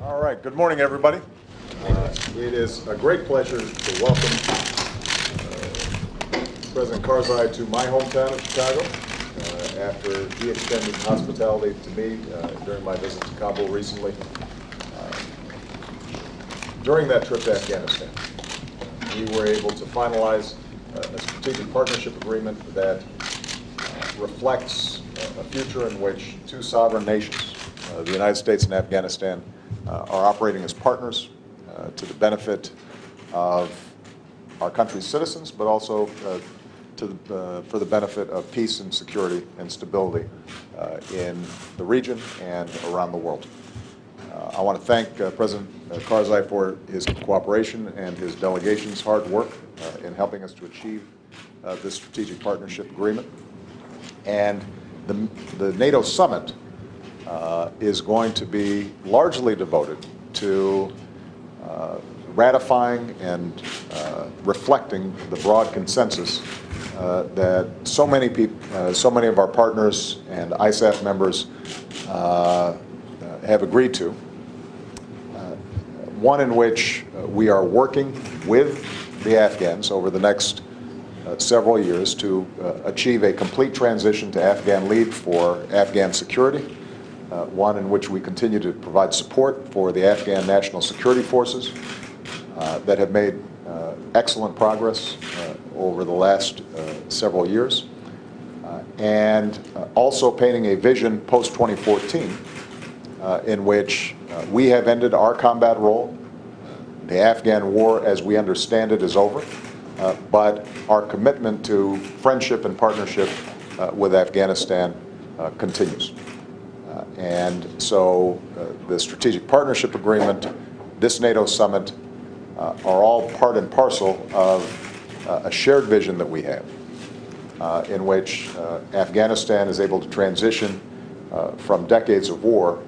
All right, good morning, everybody. It is a great pleasure to welcome President Karzai to my hometown of Chicago after he extended hospitality to me during my visit to Kabul recently. During that trip to Afghanistan, we were able to finalize a strategic partnership agreement that reflects a future in which two sovereign nations, the United States and Afghanistan, are operating as partners to the benefit of our country's citizens, but also for the benefit of peace and security and stability in the region and around the world. I want to thank President Karzai for his cooperation and his delegation's hard work in helping us to achieve this strategic partnership agreement. And the NATO summit is going to be largely devoted to ratifying and reflecting the broad consensus that so many people, so many of our partners and ISAF members have agreed to. One in which we are working with the Afghans over the next several years to achieve a complete transition to Afghan lead for Afghan security. One in which we continue to provide support for the Afghan National Security Forces that have made excellent progress over the last several years, and also painting a vision post-2014 in which we have ended our combat role. The Afghan war, as we understand it, is over, but our commitment to friendship and partnership with Afghanistan continues. And so the Strategic Partnership Agreement, this NATO summit, are all part and parcel of a shared vision that we have in which Afghanistan is able to transition from decades of war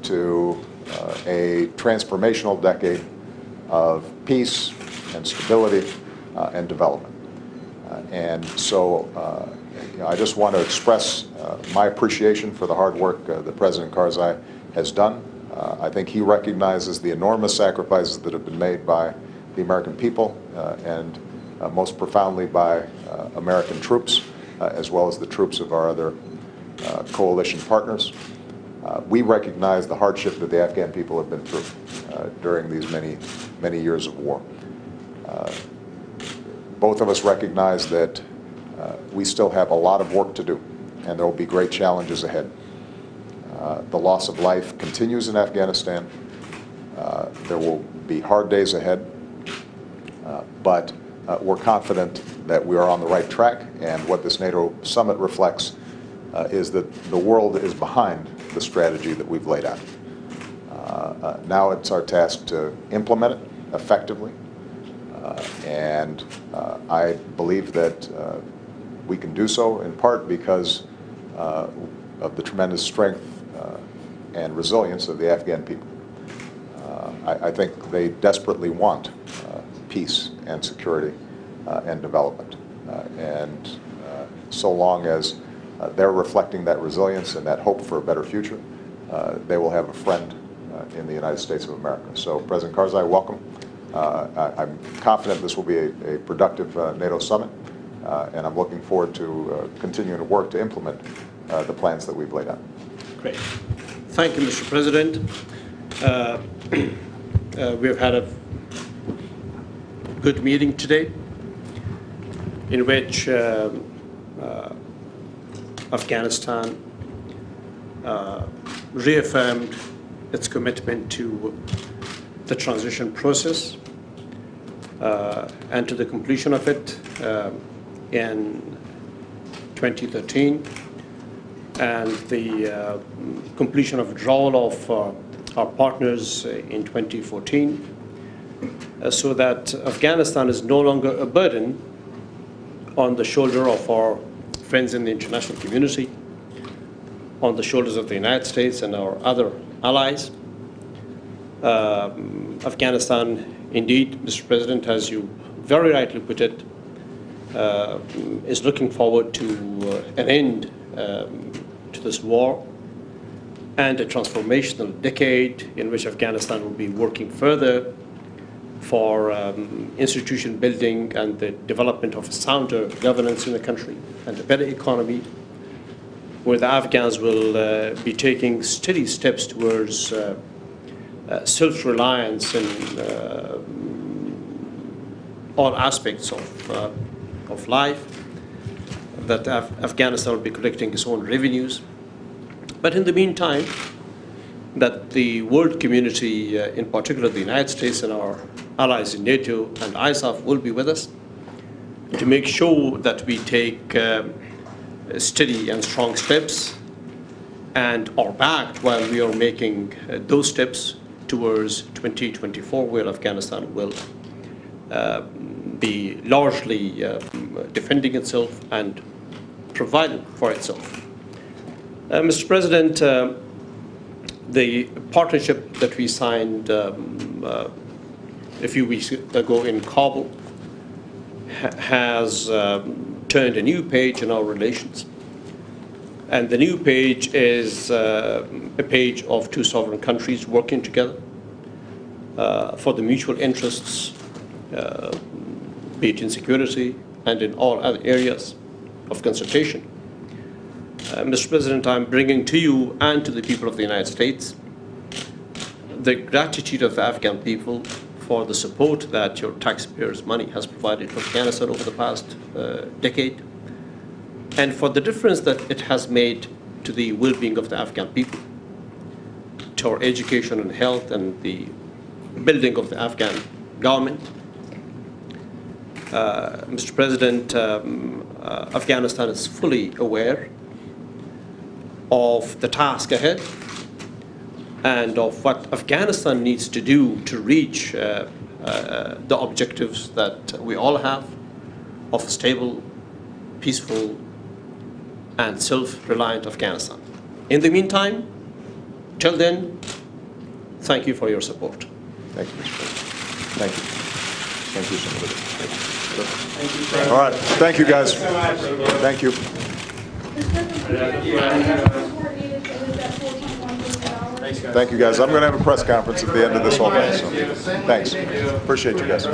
to a transformational decade of peace and stability and development. And so I just want to express my appreciation for the hard work that President Karzai has done. I think he recognizes the enormous sacrifices that have been made by the American people and most profoundly by American troops, as well as the troops of our other coalition partners. We recognize the hardship that the Afghan people have been through during these many years of war. Both of us recognize that we still have a lot of work to do, and there will be great challenges ahead. The loss of life continues in Afghanistan. There will be hard days ahead, but we're confident that we are on the right track, and what this NATO summit reflects is that the world is behind the strategy that we've laid out. Now it's our task to implement it effectively, and I believe that we can do so in part because of the tremendous strength and resilience of the Afghan people. I think they desperately want peace and security and development. And so long as they're reflecting that resilience and that hope for a better future, they will have a friend in the United States of America. So President Karzai, welcome. I'm confident this will be a productive NATO summit, and I'm looking forward to continuing to work to implement the plans that we've laid out. Great. Thank you, Mr. President. We've had a good meeting today in which Afghanistan reaffirmed its commitment to the transition process and to the completion of it in 2013, and the completion of withdrawal of our partners in 2014, so that Afghanistan is no longer a burden on the shoulder of our friends in the international community, on the shoulders of the United States and our other allies. Afghanistan, indeed, Mr. President, as you very rightly put it, is looking forward to an end to this war, and a transformational decade in which Afghanistan will be working further for institution building and the development of sounder governance in the country and a better economy, where the Afghans will be taking steady steps towards self-reliance in all aspects of life, that Afghanistan will be collecting its own revenues. But in the meantime, that the world community, in particular the United States and our allies in NATO and ISAF, will be with us to make sure that we take steady and strong steps and are backed while we are making those steps towards 2024, where Afghanistan will be largely defending itself and providing for itself. Mr. President, the partnership that we signed a few weeks ago in Kabul has turned a new page in our relations. And the new page is a page of two sovereign countries working together for the mutual interests, be it in security and in all other areas of consultation. Mr. President, I'm bringing to you and to the people of the United States the gratitude of the Afghan people for the support that your taxpayers' money has provided to Afghanistan over the past decade, and for the difference that it has made to the well-being of the Afghan people, to our education and health and the building of the Afghan government. Mr. President, Afghanistan is fully aware of the task ahead and of what Afghanistan needs to do to reach the objectives that we all have of a stable, peaceful, and self-reliant Afghanistan. In the meantime, till then, thank you for your support. Thank you, Mr. President. Thank you. Thank you, Senator. Thank you. Thank you. All right. Thank you, guys. Thank you. Thank you, guys. I'm going to have a press conference at the end of this whole thing. So, thanks. Appreciate you guys.